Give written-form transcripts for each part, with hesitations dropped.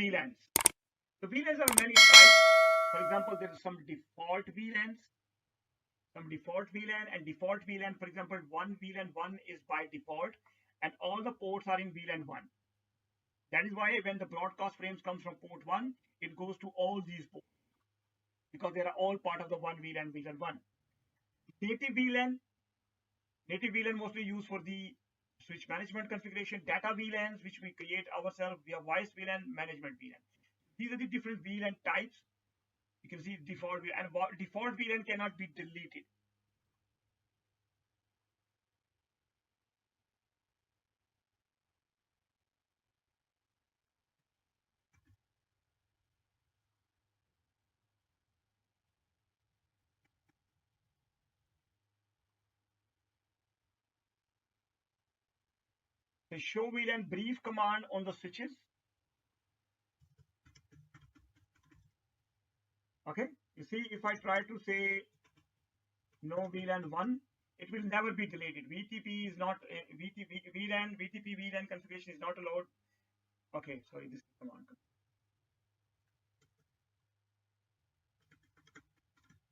VLANs. So VLANs are many types. For example, there is some default VLANs, and default VLAN, for example, one VLAN 1 is by default, and all the ports are in VLAN 1. That is why when the broadcast frames comes from port 1, it goes to all these ports because they are all part of the one VLAN, VLAN 1. Native VLAN, mostly used for the switch management configuration. Data VLANs, which we create ourselves via voice VLAN, management VLAN. These are the different VLAN types. You can see default VLAN, and default VLAN cannot be deleted. The show VLAN brief command on the switches. Okay, you see, if I try to say no VLAN 1, it will never be deleted. VTP is not VTP VLAN configuration is not allowed. Okay, sorry, this is command.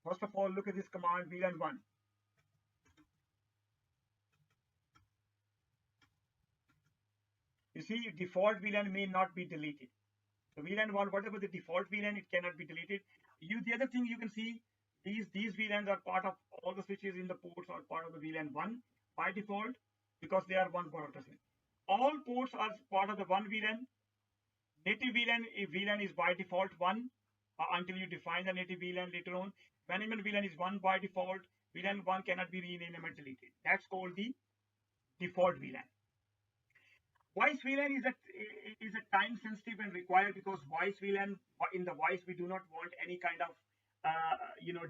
First of all, look at this command VLAN 1. You see, default VLAN may not be deleted. So VLAN 1, whatever the default VLAN, it cannot be deleted. The other thing you can see, these VLANs are part of all the switches in the ports are part of the VLAN 1 by default because they are one port of the all ports are part of the one VLAN. Native VLAN is by default 1 until you define the native VLAN later on. Management VLAN is 1 by default. VLAN 1 cannot be renamed or deleted. That's called the default VLAN. Voice VLAN is a time sensitive and required because voice VLAN, in the voice we do not want any kind of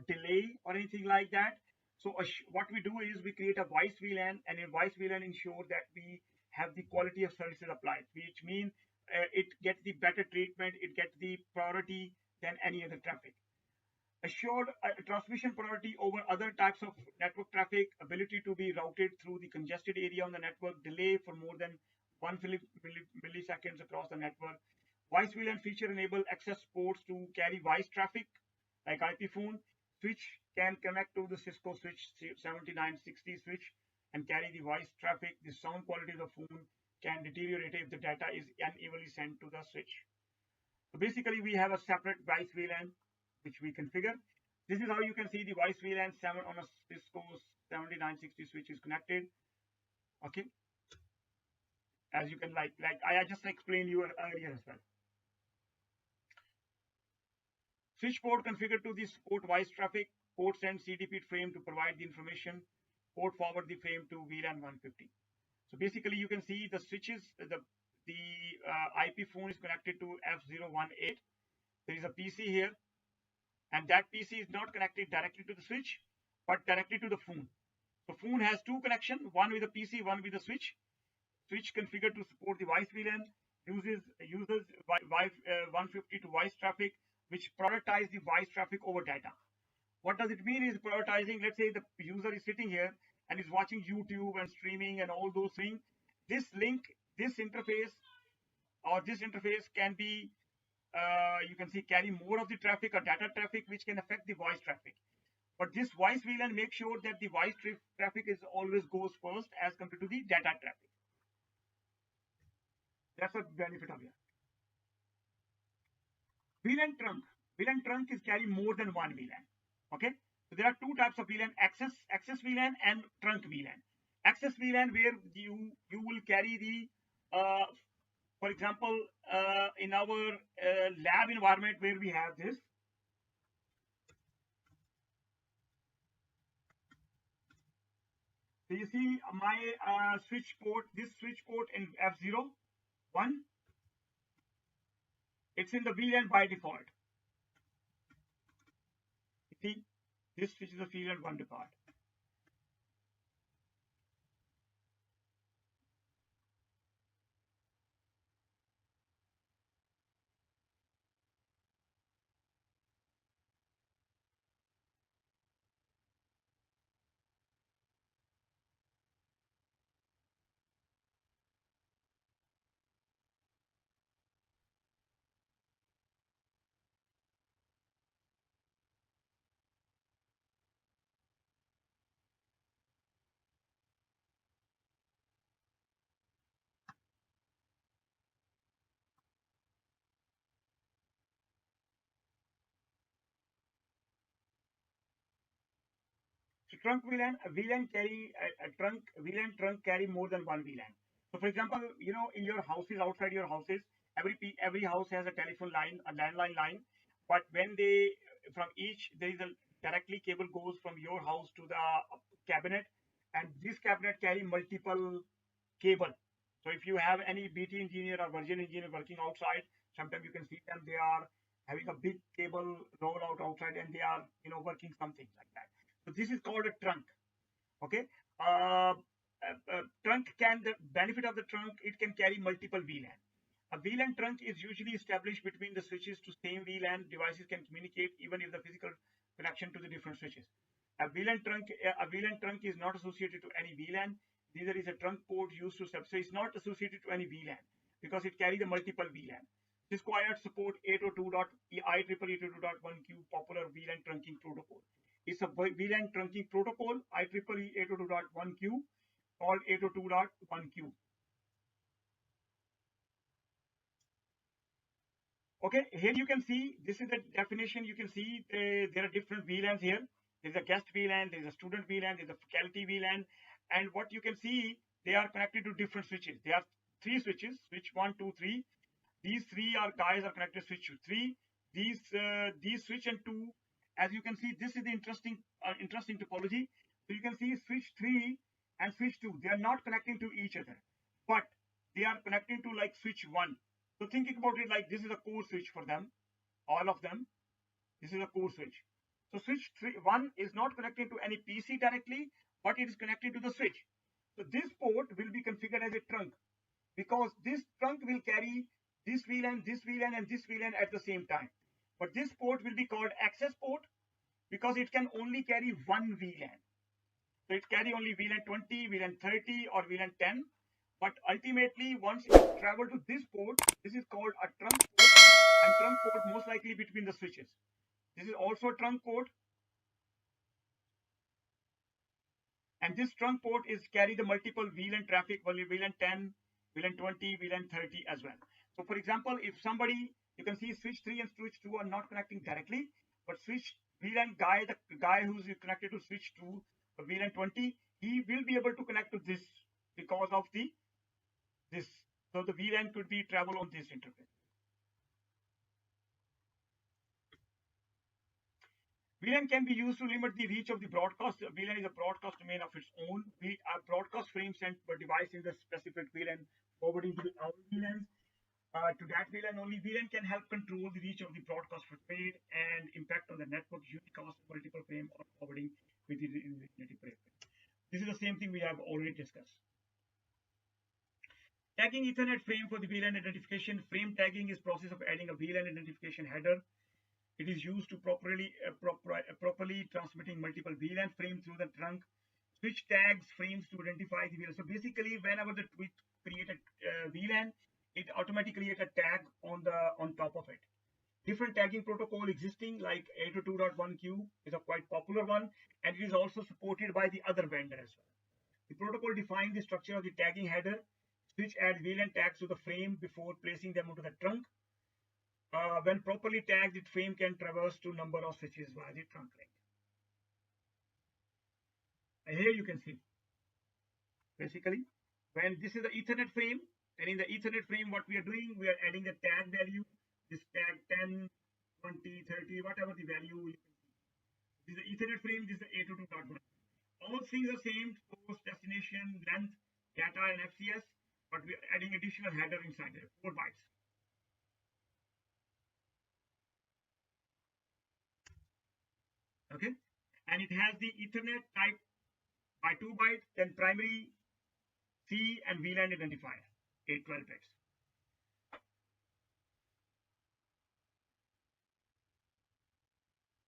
delay or anything like that. So what we do is we create a voice VLAN, and in voice VLAN ensure that we have the quality of services applied, which means it gets the better treatment, it gets the priority than any other traffic. Assured transmission priority over other types of network traffic, ability to be routed through the congested area on the network, delay for more than 1 milliseconds across the network. Voice VLAN feature enable access ports to carry voice traffic like IP phone. Switch can connect to the Cisco switch 7960 switch and carry the voice traffic. The sound quality of the phone can deteriorate if the data is unevenly sent to the switch. So basically, we have a separate voice VLAN which we configure. This is how you can see the voice VLAN 7 on a Cisco 7960 switch is connected. Okay, as you can like I just explained you earlier as well. Switch port configured to the port voice traffic. Port sends CDP frame to provide the information. Port forward the frame to VLAN 150. So basically, you can see the switches. The IP phone is connected to F018. There is a PC here, and that PC is not connected directly to the switch, but directly to the phone. The phone has two connections, one with the PC, one with the switch. Switch configured to support the voice VLAN uses 150 to voice traffic, which prioritize the voice traffic over data. What does it mean is prioritizing? Let's say the user is sitting here and is watching YouTube and streaming and all those things. This link, this interface can be, you can see, carry more of the traffic or data traffic, which can affect the voice traffic. But this voice VLAN makes sure that the voice traffic is always goes first as compared to the data traffic. That's a benefit of it. VLAN trunk. VLAN trunk is carry more than one VLAN. Okay. So there are two types of VLAN: access VLAN and trunk VLAN. Access VLAN where you will carry the for example, in our lab environment where we have this. So you see my switch port, this switch port in F01, it's in the VLAN by default. You see, this switch is a VLAN 1 default. So trunk VLAN, a VLAN carry a trunk VLAN trunk carry more than one VLAN. So for example, you know, in your houses, outside your houses, every house has a telephone line, a landline line. But when they from each there is a directly cable goes from your house to the cabinet, and this cabinet carry multiple cable. So if you have any BT engineer or Virgin engineer working outside, sometimes you can see them. They are having a big cable roll out outside, and they are working something like that. So this is called a trunk. Okay. Trunk can the benefit of the trunk, it can carry multiple VLAN. A VLAN trunk is usually established between the switches to same VLAN. Devices can communicate even if the physical connection to the different switches. A VLAN trunk is not associated to any VLAN. Neither is a trunk port used to substrate. It's not associated to any VLAN because it carries the multiple VLAN. This requires support 802.IEEE802.1Q popular VLAN trunking protocol. It's a VLAN trunking protocol IEEE 802.1Q called 802.1Q. Okay, here you can see, this is the definition. You can see there are different VLANs here. There's a guest VLAN, there's a student VLAN, there's a faculty VLAN. And what you can see, they are connected to different switches. There are three switches, switch 1, 2, 3. These three guys are connected to switch 3. These switch and 2, as you can see, this is the interesting topology. So you can see switch 3 and switch 2, they are not connecting to each other, but they are connecting to like switch 1. So thinking about it like this is a core switch for them, all of them. This is a core switch. So switch 1 is not connected to any PC directly, but it is connected to the switch. So this port will be configured as a trunk because this trunk will carry this VLAN, this VLAN, and this VLAN at the same time. But this port will be called access port because it can only carry one VLAN. So it carry only VLAN 20, VLAN 30, or VLAN 10. But ultimately, once it travel to this port, this is called a trunk port, and trunk port most likely between the switches. This is also a trunk port, and this trunk port is carry the multiple VLAN traffic, VLAN 10, VLAN 20, VLAN 30 as well. So for example, if somebody, you can see switch 3 and switch 2 are not connecting directly, but switch VLAN guy, the guy who's connected to switch 2, VLAN 20, he will be able to connect to this because of this. So the VLAN could be travel on this interface. VLAN can be used to limit the reach of the broadcast. VLAN is a broadcast domain of its own. A broadcast frame sent per device in the specific VLAN forwarding to our VLAN. To that VLAN only, VLAN can help control the reach of the broadcast rate and impact on the network unicast multiple frame or forwarding with the relative frame. This is the same thing we have already discussed. Tagging Ethernet frame for the VLAN identification. Frame tagging is process of adding a VLAN identification header. It is used to properly transmitting multiple VLAN frames through the trunk. Switch tags frames to identify the VLAN. So basically, whenever the switch create a VLAN, it automatically create a tag on top of it. Different tagging protocol existing like 802.1Q is a quite popular one, and it is also supported by the other vendor as well. The protocol defines the structure of the tagging header. Switch adds VLAN tags to the frame before placing them onto the trunk. When properly tagged, the frame can traverse to number of switches via the trunk link. And here you can see, basically, when this is the Ethernet frame, and in the Ethernet frame, what we are doing, we are adding the tag value, this tag 10, 20, 30, whatever the value you can see. This is the Ethernet frame, this is the 802.1. All things are same, source, destination, length, data, and FCS, but we are adding additional header inside there, 4 bytes. Okay, and it has the Ethernet type by 2 bytes, then primary, C, and VLAN identifier, 812 bits.